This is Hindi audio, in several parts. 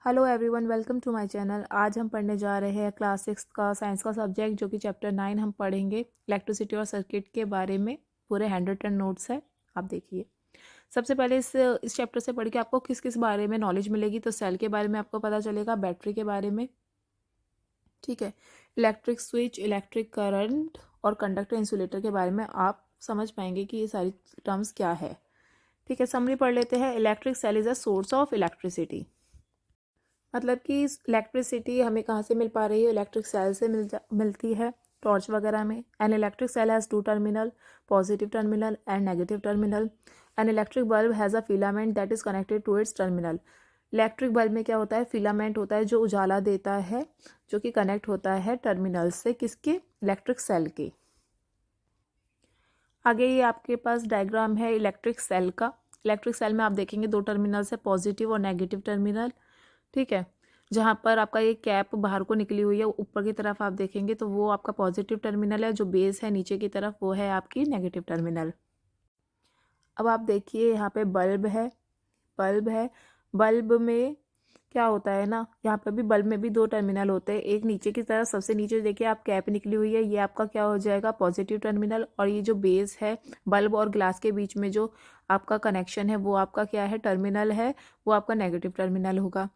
Hello everyone, welcome to my channel. आज हम पढ़ने जा रहे हैं क्लास 6 का साइंस का सब्जेक्ट, जो कि चैप्टर 9 हम पढ़ेंगे इलेक्ट्रिसिटी और सर्किट के बारे में। पूरे 100 नोट्स है, आप देखिए। सबसे पहले इस चैप्टर से पढ़ के आपको किस किस बारे में नॉलेज मिलेगी। तो सेल के बारे में आपको पता चलेगा, बैटरी के बारे में, ठीक है, इलेक्ट्रिक स्विच, इलेक्ट्रिक करंट और कंडक्टर इंसुलेटर के बारे में आप समझ पाएंगे कि ये सारी टर्म्स क्या है। ठीक है, समरी पढ़ लेते हैं। Electric cell is a source of electricity. मतलब कि इलेक्ट्रिसिटी हमें कहाँ से मिल पा रही है? इलेक्ट्रिक सेल से मिलती है, टॉर्च वगैरह में। An electric cell has 2 terminal, positive terminal and negative terminal. An electric bulb has a filament that is connected to its terminal. Electric bulb में क्या होता है? फिलामेंट होता है जो उजाला देता है, जो कि कनेक्ट होता है टर्मिनल से। किसके? इलेक्ट्रिक सेल के। आगे ये आपके पास डायग्राम है इलेक्ट्रिक सेल का। इलेक्ट्रिक सेल में आप देखेंगे 2 टर्मिनल्स है, पॉजिटिव और नेगेटिव टर्मिनल। ठीक है, जहाँ पर आपका ये कैप बाहर को निकली हुई है, ऊपर की तरफ आप देखेंगे तो वो आपका पॉजिटिव टर्मिनल है, जो बेस है नीचे की तरफ वो है आपकी नेगेटिव टर्मिनल। अब आप देखिए यहाँ पे बल्ब है, बल्ब है। बल्ब में क्या होता है ना, यहाँ पे भी बल्ब में भी 2 टर्मिनल होते हैं। एक नीचे की तरफ, सबसे नीचे देखिए आप कैप निकली हुई है, ये आपका क्या हो जाएगा? Positive terminal. और ये जो बेस है बल्ब और ग्लास के बीच में जो आपका कनेक्शन है, वो आपका क्या है? टर्मिनल है, वो आपका नेगेटिव टर्मिनल होगा।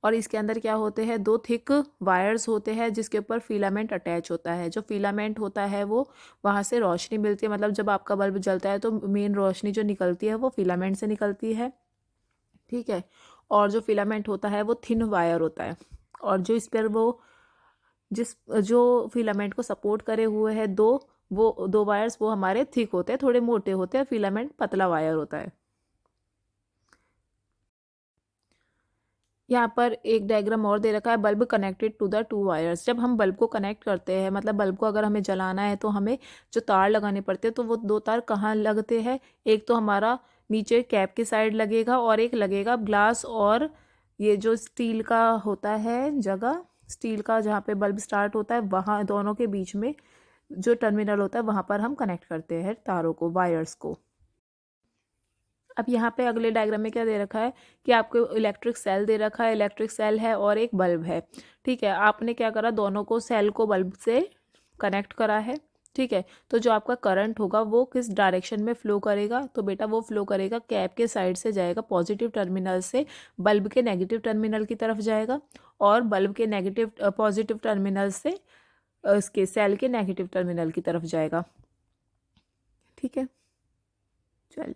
और इसके अंदर क्या होते हैं? 2 थिक वायर्स होते हैं जिसके ऊपर फिलामेंट अटैच होता है। जो फिलामेंट होता है वो वहाँ से रोशनी मिलती है, मतलब जब आपका बल्ब जलता है तो मेन रोशनी जो निकलती है वो फिलामेंट से निकलती है। ठीक है, और जो फिलामेंट होता है वो थिन वायर होता है। और जो इस पर वो जिस जो फिलामेंट को सपोर्ट करे हुए है वो 2 वायर्स, वो हमारे थिक होते हैं, थोड़े मोटे होते हैं। फिलामेंट पतला वायर होता है। यहाँ पर एक डायग्राम और दे रखा है, bulb connected to the 2 wires. जब हम बल्ब को कनेक्ट करते हैं, मतलब बल्ब को अगर हमें जलाना है तो हमें जो तार लगाने पड़ते हैं, तो वो 2 तार कहाँ लगते हैं? एक तो हमारा नीचे कैप की साइड लगेगा और एक लगेगा ग्लास और ये जो स्टील का होता है जगह, स्टील का जहाँ पे बल्ब स्टार्ट होता है, वहाँ दोनों के बीच में जो टर्मिनल होता है वहाँ पर हम कनेक्ट करते हैं तारों को, वायर्स को। अब यहाँ पे अगले डायग्राम में क्या दे रखा है कि आपको इलेक्ट्रिक सेल दे रखा है, इलेक्ट्रिक सेल है और एक बल्ब है। ठीक है, आपने क्या करा? दोनों को, सेल को बल्ब से कनेक्ट करा है। ठीक है, तो जो आपका करंट होगा वो किस डायरेक्शन में फ्लो करेगा? तो बेटा वो फ्लो करेगा कैप के साइड से, जाएगा पॉजिटिव टर्मिनल से बल्ब के नेगेटिव टर्मिनल की तरफ जाएगा, और बल्ब के नेगेटिव पॉजिटिव टर्मिनल से इसके सेल के नेगेटिव टर्मिनल की तरफ जाएगा। ठीक है, चलिए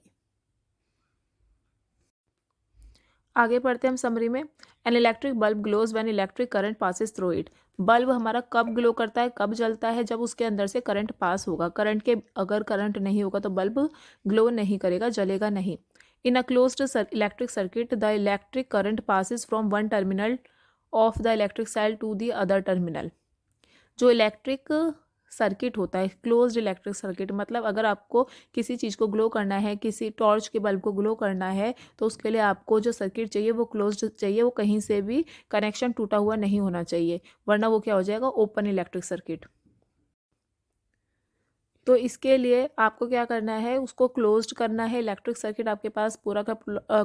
आगे पढ़ते हैं हम समरी में। An electric bulb glows when electric current passes through it. Bulb हमारा कब ग्लो करता है, कब जलता है? जब उसके अंदर से करंट पास होगा। अगर करंट नहीं होगा तो बल्ब ग्लो नहीं करेगा, जलेगा नहीं। In a closed electric circuit the electric current passes from one terminal of the electric cell to the other terminal. जो इलेक्ट्रिक सर्किट होता है, क्लोज्ड इलेक्ट्रिक सर्किट, मतलब अगर आपको किसी चीज़ को ग्लो करना है, किसी टॉर्च के बल्ब को ग्लो करना है, तो उसके लिए आपको जो सर्किट चाहिए वो क्लोज्ड चाहिए, वो कहीं से भी कनेक्शन टूटा हुआ नहीं होना चाहिए, वरना वो क्या हो जाएगा? Open electric circuit. तो इसके लिए आपको क्या करना है? उसको क्लोज्ड करना है। इलेक्ट्रिक सर्किट आपके पास पूरा का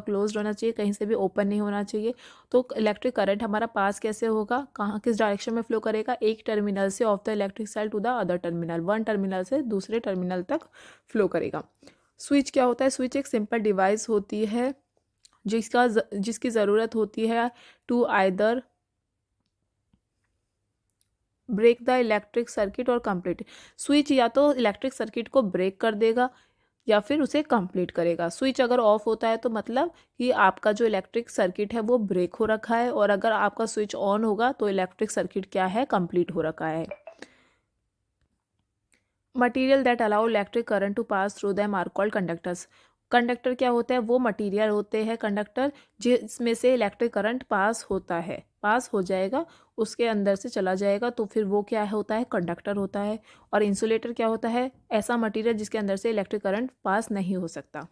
क्लोज्ड होना चाहिए, कहीं से भी ओपन नहीं होना चाहिए। तो इलेक्ट्रिक करंट हमारा पास कैसे होगा? कहाँ, किस डायरेक्शन में फ्लो करेगा? एक टर्मिनल से of the electric cell to the other terminal, one terminal से दूसरे टर्मिनल तक फ्लो करेगा। स्विच क्या होता है? स्विच एक सिंपल डिवाइस होती है जिसकी ज़रूरत होती है to either break the electric circuit और कंप्लीट। स्विच या तो इलेक्ट्रिक सर्किट को ब्रेक कर देगा या फिर उसे कंप्लीट करेगा। स्विच अगर ऑफ होता है तो मतलब कि आपका जो इलेक्ट्रिक सर्किट है वो ब्रेक हो रखा है, और अगर आपका स्विच ऑन होगा तो इलेक्ट्रिक सर्किट क्या है? कंप्लीट हो रखा है। Material that allow electric current to pass through them are called conductors. Conductor क्या होते हैं? वो मटीरियल होते हैं, कंडक्टर, जिसमें से इलेक्ट्रिक करंट पास होता है, पास हो जाएगा, उसके अंदर से चला जाएगा, तो फिर वो क्या होता है? कंडक्टर होता है। और इंसुलेटर क्या होता है? ऐसा मटीरियल जिसके अंदर से इलेक्ट्रिक करंट पास नहीं हो सकता।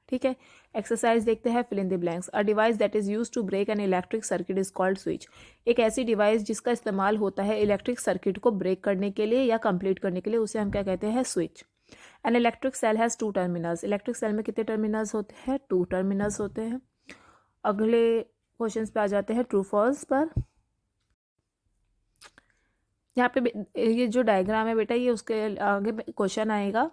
ठीक है, एक्सरसाइज देखते हैं, fill in the blanks. A device that is use to break an electric circuit is called switch. एक ऐसी डिवाइस जिसका इस्तेमाल होता है इलेक्ट्रिक सर्किट को ब्रेक करने के लिए या कंप्लीट करने के लिए, उसे हम क्या कहते हैं? Switch. An electric cell has 2 terminals. Electric cell में कितने टर्मिनल्स होते हैं? 2 टर्मिनल्स होते हैं। अगले क्वेश्चंस पे आ जाते हैं ट्रू फॉल्स पर। यहाँ पे ये जो डायग्राम है बेटा, ये उसके आगे क्वेश्चन आएगा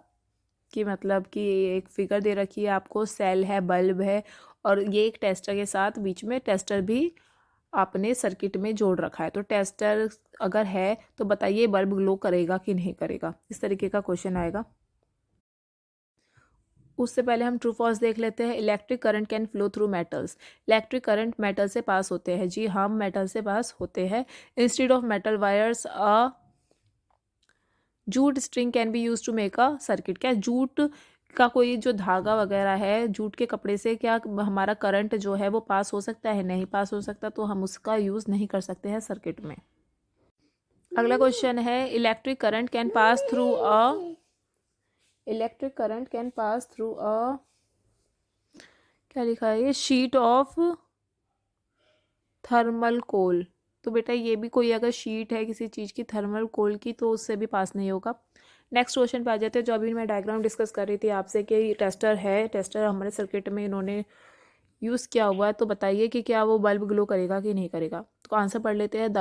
कि मतलब कि एक फिगर दे रखी है आपको, सेल है, बल्ब है, और ये एक टेस्टर के साथ बीच में टेस्टर भी आपने सर्किट में जोड़ रखा है। तो टेस्टर अगर है तो बताइए बल्ब ग्लो करेगा कि नहीं करेगा, इस तरीके का क्वेश्चन आएगा। उससे पहले हम ट्रू फॉल्स देख लेते हैं। Electric current can flow through metals. Electric current metal से पास होते हैं। जी हाँ, मेटल से पास होते हैं। Instead of metal wires a jute string can be use to make a circuit. क्या जूट का कोई जो धागा वगैरह है, जूट के कपड़े से क्या हमारा करंट जो है वो पास हो सकता है? नहीं पास हो सकता, तो हम उसका यूज नहीं कर सकते हैं सर्किट में। अगला क्वेश्चन है electric current can pass through a electric current can pass through a क्या लिखा है ये, शीट ऑफ थर्मल कोल। तो बेटा ये भी कोई अगर शीट है किसी चीज़ की थर्मल कोल की, तो उससे भी पास नहीं होगा। नेक्स्ट क्वेश्चन पे आ जाते हैं। जो अभी मैं डायग्राम डिस्कस कर रही थी आपसे कि टेस्टर है, टेस्टर हमारे सर्किट में इन्होंने यूज़ किया हुआ है, तो बताइए कि क्या वो बल्ब ग्लो करेगा कि नहीं करेगा। तो आंसर पढ़ लेते हैं। The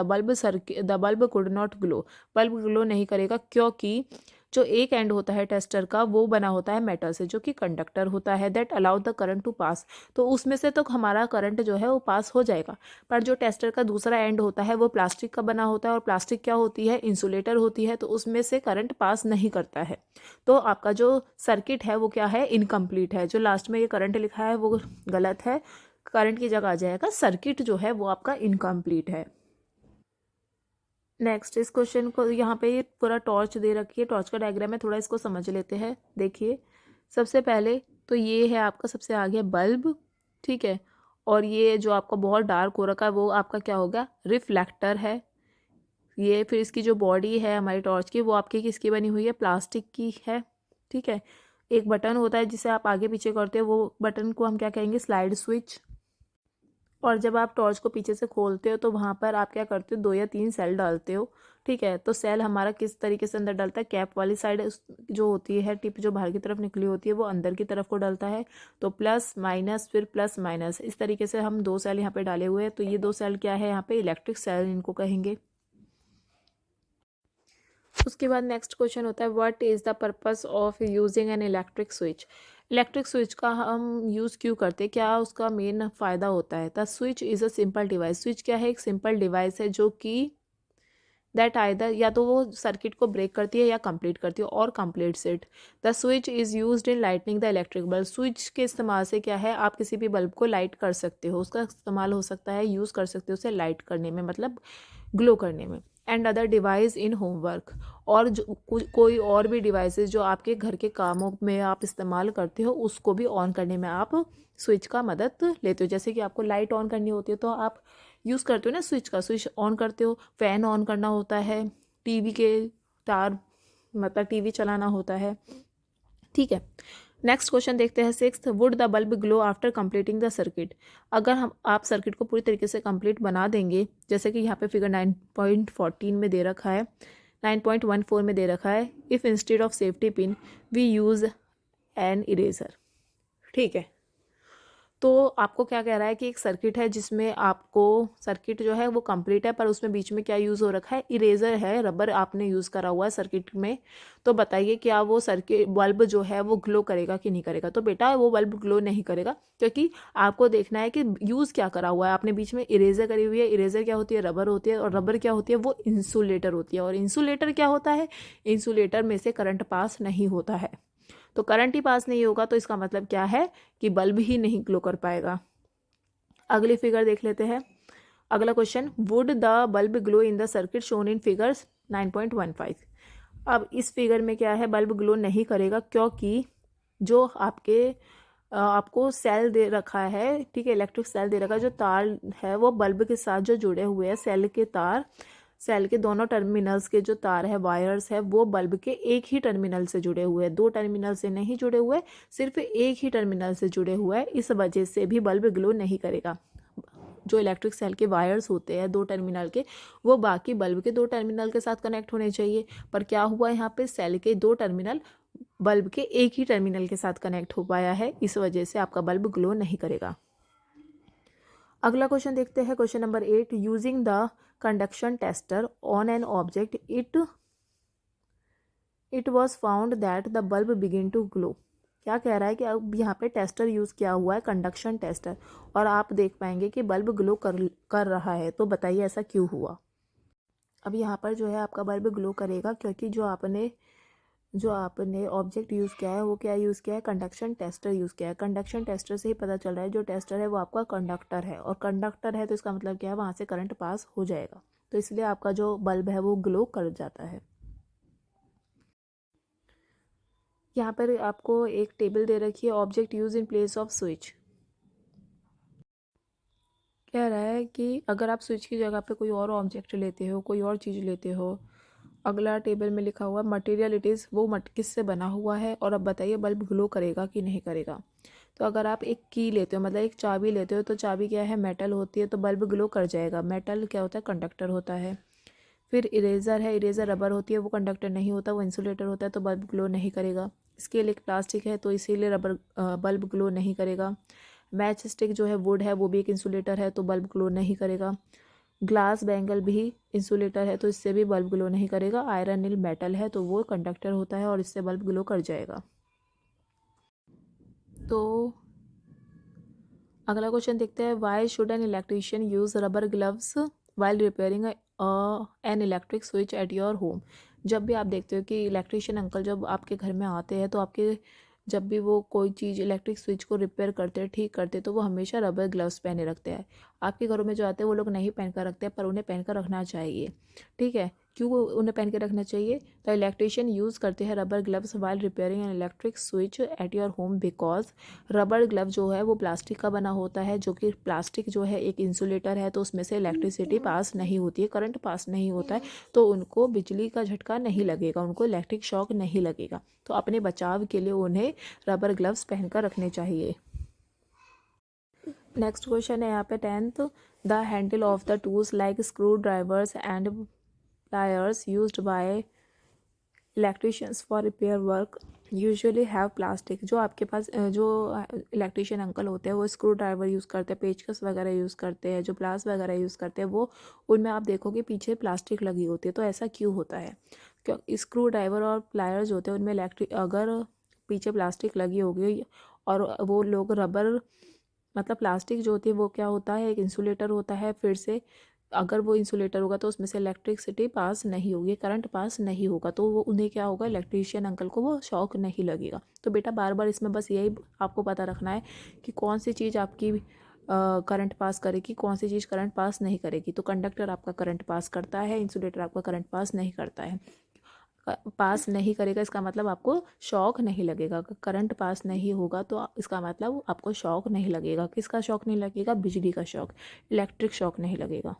bulb could not glow. Bulb glow नहीं करेगा क्योंकि जो एक एंड होता है टेस्टर का वो बना होता है मेटल से, जो कि कंडक्टर होता है, that allow the current to pass. तो उसमें से तो हमारा करंट जो है वो पास हो जाएगा। पर जो टेस्टर का दूसरा एंड होता है वो प्लास्टिक का बना होता है, और प्लास्टिक क्या होती है, इंसुलेटर होती है, तो उसमें से करंट पास नहीं करता है। तो आपका जो सर्किट है वो क्या है, इनकम्प्लीट है। जो लास्ट में ये करंट लिखा है वो गलत है, करंट की जगह आ जाएगा सर्किट जो है वो आपका इनकम्प्लीट है। नेक्स्ट इस क्वेश्चन को, यहाँ पे ये पूरा टॉर्च दे रखी है, टॉर्च का डायग्राम है, थोड़ा इसको समझ लेते हैं। देखिए सबसे पहले तो ये है आपका सबसे आगे बल्ब, ठीक है, और ये जो आपका बहुत डार्क हो रखा है वो आपका क्या होगा, रिफ्लेक्टर है। ये फिर इसकी जो बॉडी है हमारी टॉर्च की वो आपकी किसकी बनी हुई है, प्लास्टिक की है, ठीक है। एक बटन होता है जिसे आप आगे पीछे करते हो, वो बटन को हम क्या कहेंगे, स्लाइड स्विच। और जब आप टॉर्च को पीछे से खोलते हो तो वहाँ पर आप क्या करते हो, 2 या 3 सेल डालते हो, ठीक है। तो सेल हमारा किस तरीके से अंदर डलता है, कैप वाली साइड जो होती है, टिप जो बाहर की तरफ निकली होती है वो अंदर की तरफ को डलता है। तो प्लस माइनस फिर प्लस माइनस, इस तरीके से हम 2 सेल यहाँ पे डाले हुए हैं। तो ये 2 सेल क्या है यहाँ पे, इलेक्ट्रिक सेल इनको कहेंगे। उसके बाद नेक्स्ट क्वेश्चन होता है what is the purpose of using an electric switch. Electric switch का हम यूज़ क्यों करते हैं, क्या उसका मेन फ़ायदा होता है। The switch is a simple device. Switch क्या है, एक सिंपल डिवाइस है जो कि दैट आइदर या तो वो सर्किट को ब्रेक करती है या कंप्लीट करती है, और completes it. The switch is used in lightning the electric bulb. Switch के इस्तेमाल से क्या है, आप किसी भी बल्ब को लाइट कर सकते हो, उसका इस्तेमाल हो सकता है, यूज़ कर सकते हो उसे लाइट करने में, मतलब ग्लो करने में। And other device in homework, और जो कोई और भी डिवाइसेस जो आपके घर के कामों में आप इस्तेमाल करते हो उसको भी ऑन करने में आप स्विच का मदद लेते हो। जैसे कि आपको लाइट ऑन करनी होती है तो आप यूज़ करते हो ना स्विच का, स्विच ऑन करते हो। फैन ऑन करना होता है, टीवी के तार मतलब टीवी चलाना होता है, ठीक है। नेक्स्ट क्वेश्चन देखते हैं 6th, would the bulb glow after completing the circuit. अगर हम आप सर्किट को पूरी तरीके से कंप्लीट बना देंगे, जैसे कि यहाँ पे फिगर 9.14 में दे रखा है, 9.14 में दे रखा है, if instead of safety pin we use an eraser, ठीक है। तो आपको क्या कह रहा है कि एक सर्किट है जिसमें आपको सर्किट जो है वो कंप्लीट है, पर उसमें बीच में क्या यूज़ हो रखा है, इरेजर है, रबर आपने यूज़ करा हुआ है सर्किट में। तो बताइए क्या वो सर्किट बल्ब जो है वो ग्लो करेगा कि नहीं करेगा। तो बेटा वो बल्ब ग्लो नहीं करेगा, क्योंकि आपको देखना है कि यूज़ क्या करा हुआ है आपने, बीच में इरेजर करी हुई है। इरेजर क्या होती है, रबर होती है, और रबर क्या होती है, वो इंसुलेटर होती है। और इंसुलेटर क्या होता है, इंसुलेटर में से करंट पास नहीं होता है। तो करंट ही पास नहीं होगा तो इसका मतलब क्या है कि बल्ब ही नहीं ग्लो कर पाएगा। अगली फिगर देख लेते हैं। अगला question, would the bulb glow in the circuit shown in figures 9.15। अब इस फिगर में क्या है, बल्ब ग्लो नहीं करेगा क्योंकि जो आपको सेल दे रखा है, ठीक है, इलेक्ट्रिक सेल दे रखा है, जो तार है वो बल्ब के साथ जो जुड़े हुए हैं, सेल के तार, सेल के दोनों टर्मिनल्स के जो तार है, वायर्स है, वो बल्ब के एक ही टर्मिनल से जुड़े हुए हैं, 2 टर्मिनल से नहीं जुड़े हुए, सिर्फ एक ही टर्मिनल से जुड़े हुए हैं। इस वजह से भी बल्ब ग्लो नहीं करेगा। जो इलेक्ट्रिक सेल के वायर्स होते हैं 2 टर्मिनल के, वो बाकी बल्ब के 2 टर्मिनल के साथ कनेक्ट होने चाहिए, पर क्या हुआ यहाँ पे, सेल के 2 टर्मिनल बल्ब के एक ही टर्मिनल के साथ कनेक्ट हो पाया है, इस वजह से आपका बल्ब ग्लो नहीं करेगा। अगला क्वेश्चन देखते हैं, question number 8। Using the conduction tester on an object it was found that the bulb begin to glow. क्या कह रहा है कि अब यहाँ पे टेस्टर यूज़ किया हुआ है, कंडक्शन टेस्टर, और आप देख पाएंगे कि बल्ब ग्लो कर रहा है। तो बताइए ऐसा क्यों हुआ। अब यहाँ पर जो है आपका बल्ब ग्लो करेगा क्योंकि जो आपने ऑब्जेक्ट यूज़ किया है वो क्या यूज़ किया है, कंडक्शन टेस्टर यूज़ किया है। कंडक्शन टेस्टर से ही पता चल रहा है जो टेस्टर है वो आपका कंडक्टर है, और कंडक्टर है तो इसका मतलब क्या है, वहाँ से करंट पास हो जाएगा, तो इसलिए आपका जो बल्ब है वो ग्लो कर जाता है। यहाँ पर आपको एक टेबल दे रखी है, object use in place off switch. कह रहा है कि अगर आप स्विच की जगह पे कोई और ऑब्जेक्ट लेते हो, कोई और चीज़ लेते हो। अगला टेबल में लिखा हुआ मटेरियल इट इज़, वो किससे बना हुआ है, और अब बताइए बल्ब ग्लो करेगा कि नहीं करेगा। तो अगर आप एक की लेते हो, मतलब एक चाबी लेते हो, तो चाबी क्या है, मेटल होती है, तो बल्ब ग्लो कर जाएगा। मेटल क्या होता है, कंडक्टर होता है। फिर इरेज़र है, इरेज़र रबर होती है, वो कंडक्टर नहीं होता, वो इंसुलेटर होता है, तो बल्ब ग्लो नहीं करेगा। स्केल एक प्लास्टिक है, तो इसीलिए बल्ब ग्लो नहीं करेगा। मैच स्टिक जो है वुड है, वो भी एक इंसुलेटर है, तो बल्ब ग्लो नहीं करेगा। ग्लास बैंगल भी इंसुलेटर है, तो इससे भी बल्ब ग्लो नहीं करेगा। आयरन नील मेटल है, तो वो कंडक्टर होता है और इससे बल्ब ग्लो कर जाएगा। तो अगला क्वेश्चन देखते हैं, why should an electrician use rubber gloves while repairing an electric switch at your home. जब भी आप देखते हो कि इलेक्ट्रिशियन अंकल जब आपके घर में आते हैं, तो आपके जब भी वो कोई चीज़ इलेक्ट्रिक स्विच को रिपेयर करते हैं, ठीक करते हैं, तो वो हमेशा रबर ग्लव्स पहने रखते हैं। आपके घरों में जो आते हैं वो लोग नहीं पहन कर रखते हैं, पर उन्हें पहन कर रखना चाहिए। ठीक है, क्यों उन्हें पहन के रखना चाहिए, तो इलेक्ट्रिशियन यूज़ करते हैं rubber gloves while repairing an electric switch at your home because rubber glove जो है वो प्लास्टिक का बना होता है, जो कि प्लास्टिक जो है एक इंसुलेटर है, तो उसमें से इलेक्ट्रिसिटी पास नहीं होती है, करंट पास नहीं होता है, तो उनको बिजली का झटका नहीं लगेगा, उनको इलेक्ट्रिक शॉक नहीं लगेगा। तो अपने बचाव के लिए उन्हें रबर ग्लव्स पहनकर रखने चाहिए। नेक्स्ट क्वेश्चन है यहाँ पे 10th। The handle of the tools like screw drivers and pliers used by electricians for repair work usually have plastic. जो आपके पास जो इलेक्ट्रिशियन अंकल होते हैं वो स्क्रू ड्राइवर यूज़ करते हैं, पेचकस वगैरह यूज़ करते हैं, जो प्लास वगैरह यूज़ करते हैं, वो उनमें आप देखोगे पीछे प्लास्टिक लगी होती है। तो ऐसा क्यों होता है, क्यों स्क्रू ड्राइवर और प्लायर्स होते हैं उनमें इलेक्ट्रिक अगर पीछे प्लास्टिक लगी होगी, और वो लोग रबर, मतलब प्लास्टिक जो होती है वो क्या होता है, एक इंसुलेटर होता है। फिर से अगर वो इंसुलेटर होगा तो उसमें से इलेक्ट्रिसिटी पास नहीं होगी, करंट पास नहीं होगा, तो वो उन्हें क्या होगा, इलेक्ट्रिशियन अंकल को वो शॉक नहीं लगेगा। तो बेटा बार बार इसमें बस यही आपको पता रखना है कि कौन सी चीज़ आपकी करंट पास करेगी, कौन सी चीज़ करंट पास नहीं करेगी। तो कंडक्टर आपका करंट पास करता है, इंसुलेटर आपका करंट पास नहीं करता है। पास नहीं करेगा इसका मतलब आपको शॉक नहीं लगेगा। करंट पास नहीं होगा तो इसका मतलब आपको शॉक नहीं लगेगा। किसका शॉक नहीं लगेगा, बिजली का शॉक, इलेक्ट्रिक शॉक नहीं लगेगा।